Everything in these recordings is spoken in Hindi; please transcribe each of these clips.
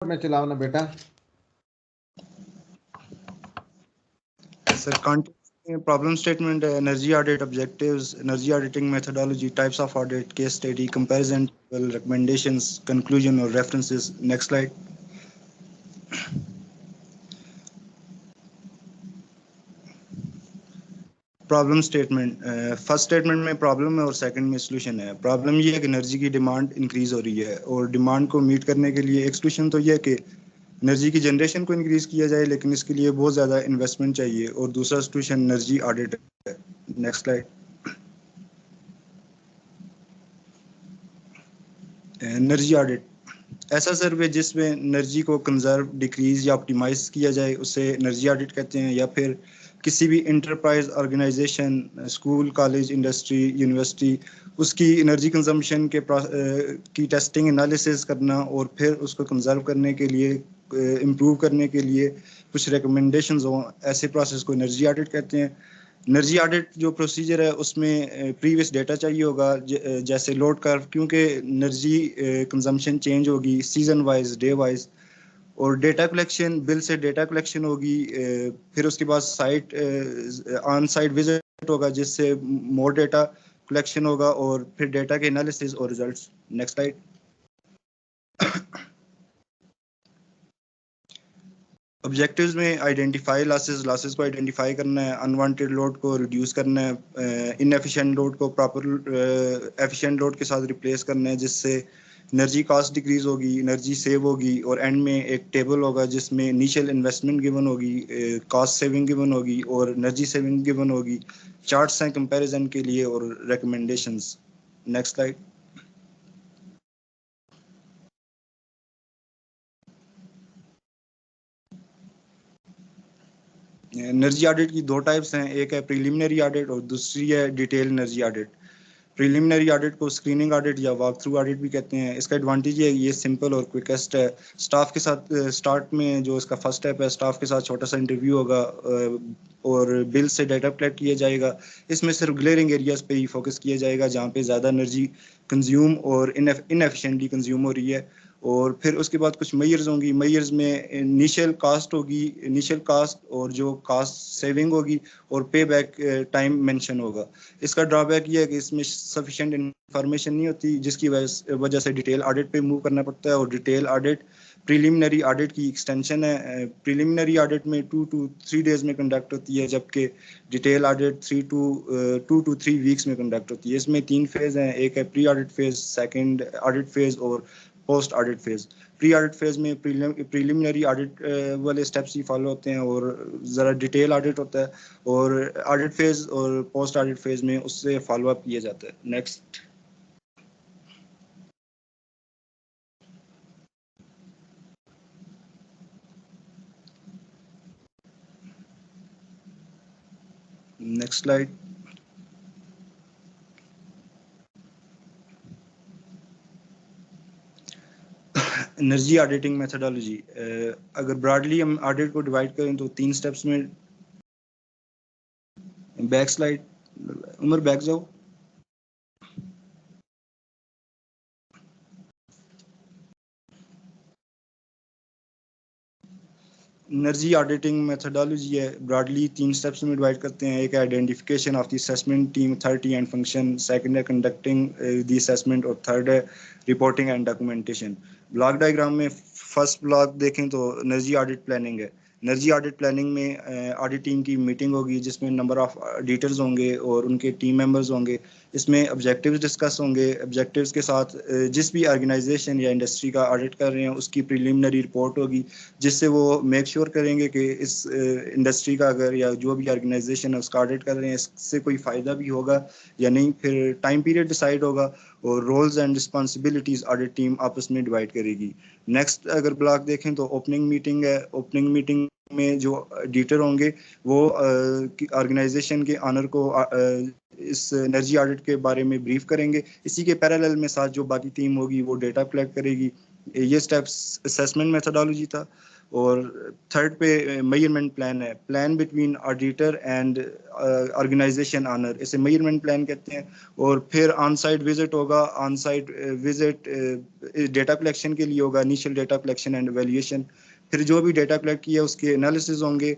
में चलाओ ना बेटा। Sir content problem statement, energy audit objectives, energy auditing methodology, types of audit, case study, comparison, recommendations, conclusion और references. Next slide. Problem statement, first statement में प्रॉब्लम है और सेकंड में सॉल्यूशन है। प्रॉब्लम ये है कि एनर्जी की डिमांड इंक्रीज हो रही है और डिमांड को मीट करने के लिए एक सॉल्यूशन तो ये है कि एनर्जी की जनरेशन को इंक्रीज किया जाए, लेकिन इसके लिए बहुत ज़्यादा इन्वेस्टमेंट चाहिए। और दूसरा सॉल्यूशन एनर्जी ऑडिट है। Next slide. एनर्जी ऑडिट ऐसा सर्वे जिसमें एनर्जी को कंजर्व, डिक्रीज या ऑप्टिमाइज किया जाए उसे एनर्जी ऑडिट कहते हैं। या फिर किसी भी enterprise, organisation, school, college, industry, university, उसकी एनर्जी कंजम्पशन की टेस्टिंग, एनालिसिस करना और फिर उसको कंजर्व करने के लिए, इम्प्रूव करने के लिए कुछ रिकमेंडेशंस हों, ऐसे प्रोसेस को एनर्जी ऑडिट कहते हैं। एनर्जी ऑडिट जो प्रोसीजर है उसमें प्रीवियस डेटा चाहिए होगा, जैसे लोड कर्व, क्योंकि एनर्जी कंजम्पशन चेंज होगी सीजन वाइज, डे वाइज। और डेटा कलेक्शन, बिल से डेटा कलेक्शन होगी, फिर उसके बाद साइट ऑन साइट विजिट होगा जिससे मोर डेटा कलेक्शन होगा, और फिर डेटा के एनालिसिस और रिजल्ट्स। Next slide. ऑब्जेक्टिव्स में आइडेंटिफाई लॉसेस को आइडेंटिफाई करना है, अनवांटेड लोड को रिड्यूस करना है, इनएफिशिएंट लोड को प्रॉपर एफिशिएंट लोड के साथ रिप्लेस करना है, जिससे एनर्जी कॉस्ट डिक्रीज होगी, एनर्जी सेव होगी। और एंड में एक टेबल होगा जिसमें इनिशियल इन्वेस्टमेंट गिवन होगी, कॉस्ट सेविंग गिवन होगी और एनर्जी सेविंग गिवन होगी। चार्ट्स हैं कंपैरिजन के लिए और recommendations. Next slide. Energy audit की दो टाइप्स हैं, एक है प्रीलिमिनरी ऑडिट और दूसरी है detail energy audit. Preliminary audit को स्क्रीनिंग ऑडिट या वॉक थ्रू ऑडिट भी कहते हैं। इसका एडवांटेज है ये सिंपल और क्विकेस्ट है। स्टाफ के साथ स्टार्ट में जो इसका फर्स्ट स्टेप है, स्टाफ के साथ छोटा सा इंटरव्यू होगा और बिल से डाटा कलेक्ट किया जाएगा। इसमें सिर्फ ग्लेयरिंग एरियाज पे ही फोकस किया जाएगा जहाँ पे ज़्यादा एनर्जी कंज्यूम और इनएफिशिएंटली कंज्यूम हो रही है। और फिर उसके बाद कुछ मेजर्स होंगी। मेजर्स में इनिशियल कास्ट होगी, इनिशियल कास्ट और जो कास्ट सेविंग होगी, और पे बैक टाइम मेंशन होगा। इसका ड्रॉबैक ये है कि इसमें सफिशिएंट इंफॉर्मेशन नहीं होती, जिसकी वजह से डिटेल ऑडिट पे मूव करना पड़ता है। और डिटेल ऑडिट प्रीलिमिनरी ऑडिट की एक्सटेंशन है। प्रीलिमिनरी ऑडिट में 2 to 3 डेज में कंडक्ट होती है, जबकि डिटेल ऑडिट 2 to 3 वीक्स में कंडक्ट होती है। इसमें 3 फेज हैं, एक है pre audit phase, second audit phase और post audit phase. Pre audit phase में प्रीलिमिनरी ऑडिट वाले स्टेप्स ही फॉलो होते हैं और ज़रा डिटेल ऑडिट होता है। और ऑडिट फेज और पोस्ट ऑडिट फेज में उससे फॉलो अप किया जाता है। Next. Next slide. Energy auditing methodology, अगर ब्रॉडली हम ऑडिट को डिवाइड करें तो 3 स्टेप्स में। बैक स्लाइड, उमर बैक जाओ। एनर्जी ऑडिटिंग मेथोडोलॉजी है, ब्रॉडली 3 स्टेप्स में डिवाइड करते हैं। एक है identification of the assessment team, authority and function, second है कंडक्टिंग द असेसमेंट और थर्ड है reporting and documentation. Block diagram में फर्स्ट ब्लॉक देखें तो एनर्जी ऑडिट प्लानिंग है। एनर्जी ऑडिट प्लानिंग में ऑडिट टीम की मीटिंग होगी जिसमें नंबर ऑफ ऑडिटर्स होंगे और उनके टीम मेंबर्स होंगे। इसमें ऑब्जेक्टिव्स डिस्कस होंगे। ऑब्जेक्टिव्स के साथ जिस भी ऑर्गेनाइजेशन या इंडस्ट्री का ऑडिट कर रहे हैं उसकी प्रीलिमिनरी रिपोर्ट होगी, जिससे वो मेक श्योर करेंगे कि इस इंडस्ट्री का अगर या जो भी ऑर्गेनाइजेशन है उसका ऑडिट कर रहे हैं इससे कोई फ़ायदा भी होगा या नहीं। फिर टाइम पीरियड डिसाइड होगा और roles and responsibilities audit team आपस में डिवाइड करेगी। नेक्स्ट अगर ब्लॉक देखें तो ओपनिंग मीटिंग है। ओपनिंग मीटिंग में जो ऑडिटर होंगे वो ऑर्गेनाइजेशन के ऑनर को इस एनर्जी ऑडिट के बारे में ब्रीफ करेंगे। इसी के पैरेलल में साथ जो बाकी टीम होगी वो डेटा कलेक्ट करेगी। ये स्टेप्स असेसमेंट मेथोडोलॉजी था। और थर्ड पे मेजरमेंट प्लान है, plan between auditor and organisation owner, इसे मेजरमेंट प्लान कहते हैं। और फिर ऑन साइट विजिट होगा, on site visit data collection के लिए होगा, initial data collection and evaluation. फिर जो भी डेटा कलेक्ट किया उसके एनालिसिस होंगे,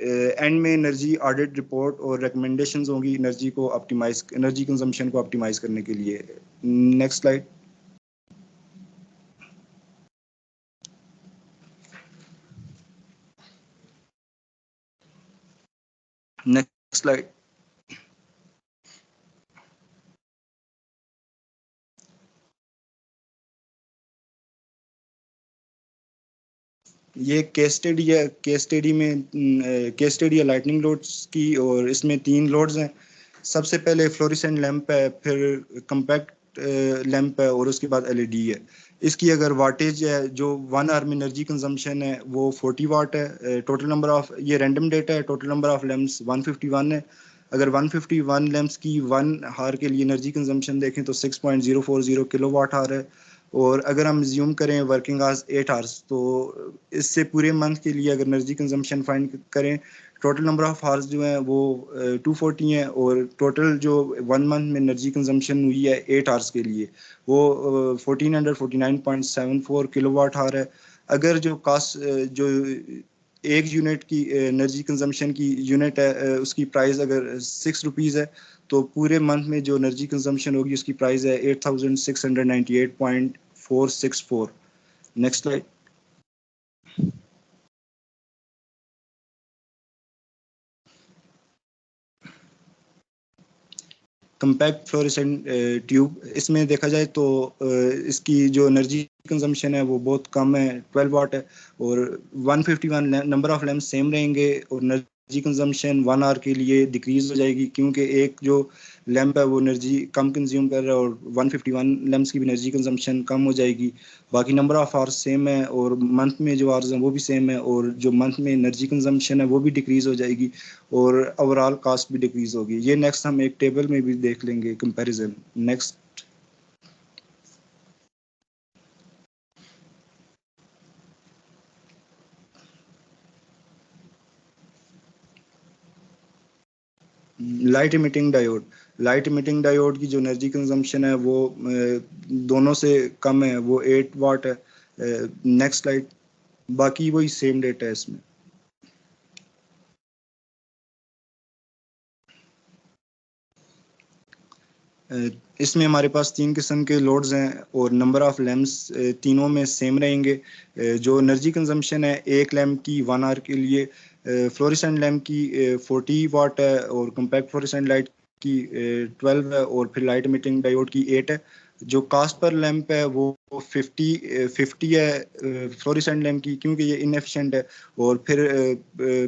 एंड में एनर्जी ऑडिट रिपोर्ट और रिकमेंडेशंस होंगी एनर्जी को ऑप्टिमाइज, एनर्जी कंजम्पशन को ऑप्टिमाइज करने के लिए। Next slide. Next slide. ये केस स्टडी है, केस स्टडी में केस स्टडी है लाइटनिंग लोड्स की, और इसमें 3 लोड्स हैं। सबसे पहले फ्लोरेसेंट लैंप है, फिर कम्पैक्ट लैंप है, और उसके बाद एलईडी है। इसकी अगर वाटेज है, जो 1 आवर में एनर्जी कंजम्पशन है वो 40 वाट है। टोटल नंबर ऑफ, ये रैंडम डेटा है, टोटल नंबर ऑफ लैंप्स 151 है। अगर 151 लैंप्स की 1 आवर के लिए एनर्जी कंजम्पशन देखें तो 6.040 किलो वाट आवर है। और अगर हम ज्यूम करें वर्किंग आवर्स 8 आवर्स, तो इससे पूरे मंथ के लिए अगर एनर्जी कंजम्पशन फाइंड करें, टोटल नंबर ऑफ आवर्स जो है वो 240 हैं, और टोटल जो 1 मंथ में एनर्जी कंजम्पशन हुई है 8 आवर्स के लिए वो 1449.74 किलो वाट आवर है। अगर जो कास्ट, जो एक यूनिट की एनर्जी कंजम्पशन की यूनिट है, उसकी प्राइस अगर 6 रुपीज़ है, तो पूरे मंथ में जो एनर्जी कंजम्पशन होगी उसकी प्राइस है 8698.464। Next slide. Compact fluorescent tube, इसमें देखा जाए तो इसकी जो एनर्जी कंजम्पशन है वो बहुत कम है, 12 वाट है। और 151 नंबर ऑफ लैम्प सेम रहेंगे, और एनर्जी कंजम्पशन 1 आवर के लिए डिक्रीज हो जाएगी, क्योंकि एक जो लैंप है वो एनर्जी कम कंज्यूम कर रहा है, और 151 लैंप्स की भी एनर्जी कंजम्पशन कम हो जाएगी। बाकी नंबर ऑफ आवर्स सेम है, और मंथ में जो आवर्स हैं वो भी सेम है, और जो मंथ में एनर्जी कंजम्पशन है वो भी डिक्रीज हो जाएगी, और ओवरऑल कॉस्ट भी डिक्रीज होगी। ये नेक्स्ट हम एक टेबल में भी देख लेंगे comparison. Next. Light emitting diode, light emitting diode की जो एनर्जी कंजम्पशन है वो दोनों से कम है, वो 8 वाट है। Next slide. बाकी वही सेम डेटा है इसमें। इसमें हमारे पास 3 किस्म के लोड्स हैं, और नंबर ऑफ लैम्प्स तीनों में सेम रहेंगे। जो एनर्जी कंजम्पशन है एक लैम्प की 1 आवर के लिए, फ्लोरेसेंट लैम्प की 40 वाट है, और कम्पैक्ट फ्लोरेसेंट लाइट की 12 है, और फिर लाइट इमिटिंग डायोड की 8 है। जो कास्ट पर लैंप है वो 50 है फ्लोरेसेंट लैंप की, क्योंकि ये इनएफिशिएंट है। और फिर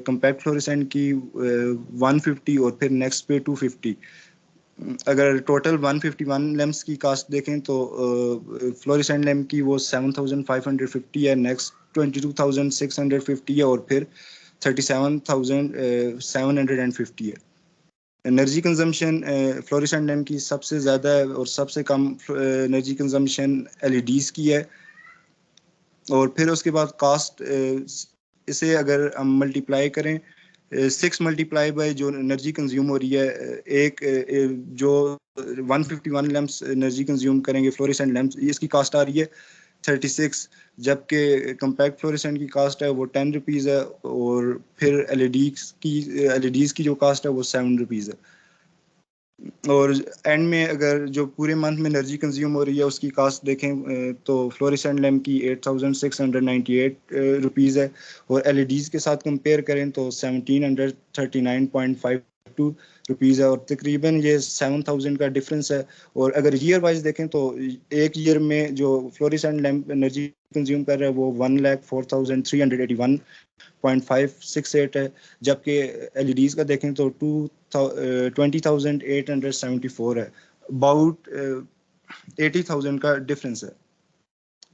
कम्पैक्ट फ्लोरेसेंट की 150, और फिर नेक्स्ट पे 250। अगर टोटल 151 लैम्प्स की कास्ट देखें तो फ्लोरेसेंट लैम्प की वो 7550 है, नेक्स्ट 22650 है, और फिर 37750 है। एनर्जी कंजम्पशन फ्लोरेसेंट लैम्प की सबसे ज़्यादा है, और सबसे कम एनर्जी कंजम्पशन एलईडीज़ की है। और फिर उसके बाद कास्ट, इसे अगर हम मल्टीप्लाई करें 6 मल्टीप्लाई बाय जो एनर्जी कंज्यूम हो रही है, जो 151 लैम्प्स एनर्जी कंज्यूम करेंगे फ्लोरेसेंट लैम्प्स, इसकी कास्ट आ रही है 36। जबकि कम्पैक्ट फ्लोरेसेंट की कास्ट है वो 10 रुपीज़ है, और फिर एलईडीज़ की जो कास्ट है वो 7 रुपीज़ है। और एंड में अगर जो पूरे मंथ में एनर्जी कंज्यूम हो रही है उसकी कास्ट देखें तो फ्लोरेसेंट लैम्प की 8698 रुपीज़ है, और एलईडीज़ के साथ कंपेयर करें तो 1739.52 रुपीज़ है, और तकरीबन ये 7000 का डिफरेंस है। और अगर ईयर वाइज देखें तो एक ईयर में जो फ्लोरेसेंट लैम्प एनर्जी कंज्यूम कर रहा है वो 1,04,381.568 है, जबकि एलईडीज का देखें तो 20,874 है। अबाउट 80,000 का डिफरेंस है।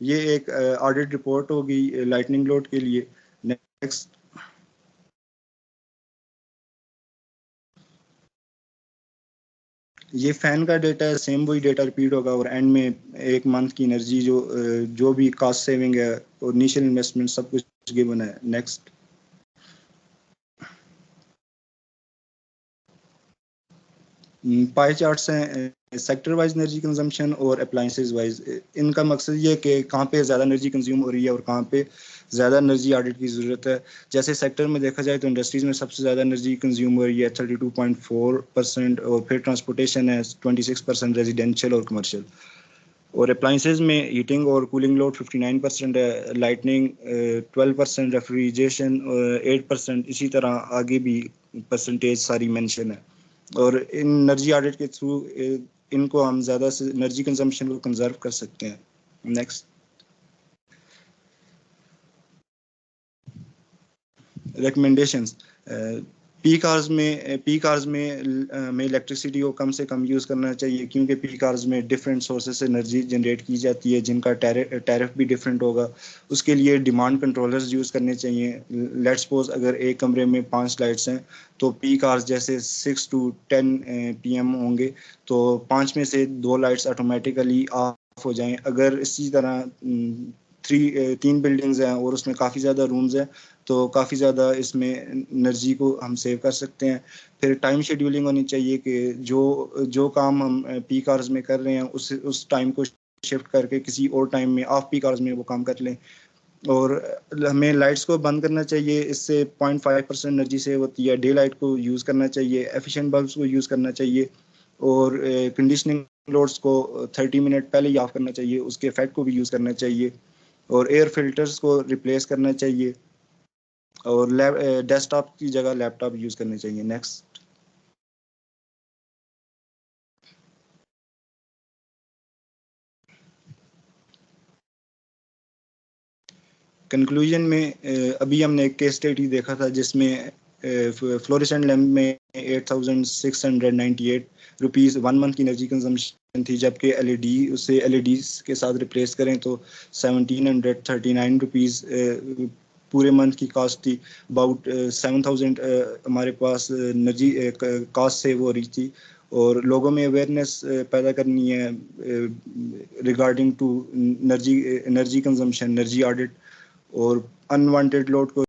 ये एक ऑडिट रिपोर्ट होगी लाइटनिंग लोड के लिए। नेक्स्ट। ये फैन का डेटा है, सेम वही डेटा रिपीट होगा और एंड में एक मंथ की एनर्जी जो भी कॉस्ट सेविंग है और इनिशियल इन्वेस्टमेंट सब कुछ गिवन है। नेक्स्ट पाई चार्ट्स हैं सेक्टर वाइज एनर्जी कंजम्पशन और अप्लाइंसेस वाइज। इनका मकसद ये है कि कहाँ पे ज़्यादा एनर्जी कंज्यूम हो रही है और कहाँ पे ज़्यादा एनर्जी ऑडिट की ज़रूरत है। जैसे सेक्टर में देखा जाए तो इंडस्ट्रीज़ में सबसे ज़्यादा एनर्जी कंज्यूम हो रही है 32.4% और फिर ट्रांसपोर्टेशन है 26%, रेजिडेंशियल और कमर्शियल। और अप्लाइंसेज में हीटिंग और कूलिंग लोड 59% है, लाइटनिंग 12%, रेफ्रिजरेशन 8%, इसी तरह आगे भी परसेंटेज सारी मेंशन है। और इन एनर्जी ऑडिट के थ्रू इनको हम ज़्यादा से एनर्जी कंजम्पशन को कंजर्व कर सकते हैं। Next recommendations. पीक आवर्स में इलेक्ट्रिसिटी को कम से कम यूज़ करना चाहिए क्योंकि पीक आवर्स में डिफरेंट सोर्सेज से एनर्जी जनरेट की जाती है जिनका टैरिफ भी डिफरेंट होगा। उसके लिए डिमांड कंट्रोलर्स यूज़ करने चाहिए। लेट्स सपोज अगर एक कमरे में 5 लाइट्स हैं तो पीक आवर्स जैसे 6 to 10 PM होंगे तो 5 में से 2 लाइट्स ऑटोमेटिकली ऑफ हो जाएं। अगर इसी तरह 3 बिल्डिंग्स हैं और उसमें काफ़ी ज़्यादा रूम्स हैं तो काफ़ी ज़्यादा इसमें एनर्जी को हम सेव कर सकते हैं। फिर टाइम शेड्यूलिंग होनी चाहिए कि जो जो काम हम पीक आवर्स में कर रहे हैं उस टाइम को शिफ्ट करके किसी और टाइम में ऑफ पीक आवर्स में वो काम कर लें। और हमें लाइट्स को बंद करना चाहिए, इससे 0.5% एनर्जी सेव होती है। डे लाइट को यूज़ करना चाहिए, एफिशिएंट बल्ब्स को यूज़ करना चाहिए और कंडीशनिंग लोड्स को 30 मिनट पहले ही ऑफ करना चाहिए, उसके इफेक्ट को भी यूज़ करना चाहिए और एयर फिल्टर्स को रिप्लेस करना चाहिए और डेस्कटॉप की जगह लैपटॉप यूज़ करने चाहिए। नेक्स्ट कंक्लूजन में अभी हमने एक केस स्टडी देखा था जिसमें फ्लोरेसेंट लैम्प में 8,698 रुपीज़ 1 मंथ की एनर्जी कंजम्पशन थी, जबकि एलईडी उसे एलईडीज के साथ रिप्लेस करें तो 1,739 रुपीज़ पूरे मंथ की कॉस्ट थी। अबाउट 7,000 हमारे पास एनर्जी कॉस्ट सेव हो रही थी। और लोगों में अवेयरनेस पैदा करनी है regarding to energy consumption, energy audit और अनवांटेड लोड को